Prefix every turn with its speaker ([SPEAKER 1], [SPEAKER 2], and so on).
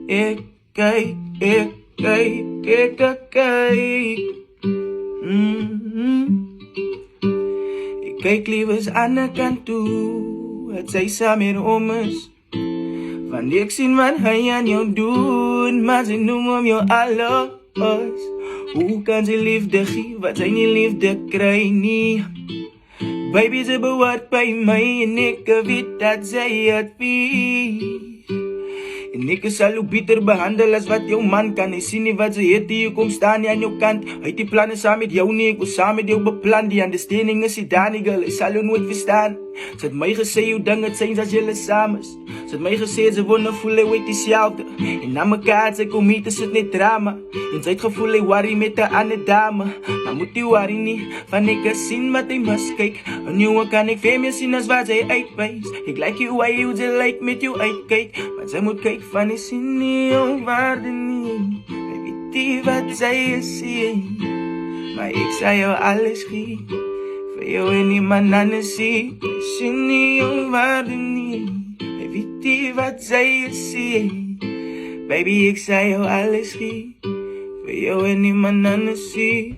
[SPEAKER 1] Ik kijk, ik kijk, ik kijk. Ik kijk liefst aan de kant toe. Het zij samen om is. Want ik zie wat hij aan jou doet. Maar ze noemen jou alles. Hoe kan ze liefde geven wat zij niet liefde krijgt niet? Baby, ze bewaart bij mij en ik weet dat zij het weet. En ik zal u beter behandelen als wat jouw man kan. Ik zie niet wat ze heet die je komt staan aan jouw kant. Uit die plannen samen met jou niet, ik wil samen met jou beplan. Die understanding is die Danigel, ik zal je nooit verstaan. Ze had mij gezegd, hoe ding het zijn als jullie samen is. Ze had mij gezegd, ze wonen voelen, weet diezelfde. En na mekaar, ze kom hier, is het niet drama. En ze het gevoel, hij worry met de andere dame. Maar moet die worry niet, van ik kan zien wat hij must kijk. Een jongen kan ik veel meer zien als waar zij uitwijst. Ik like hoe hij hoe ze lijkt met jou uitkijkt. Maar zij moet kijken van, ik zie niet jouw waarde niet. Hij weet niet wat zij is zien. Maar ik zou jou alles geven. Voor jou en niemand anders zien. Ik zie niet jouw waarde niet. Hij weet niet wat zij is zien. Baby, ik zou jou alles geven. Voor jou en niemand anders zien.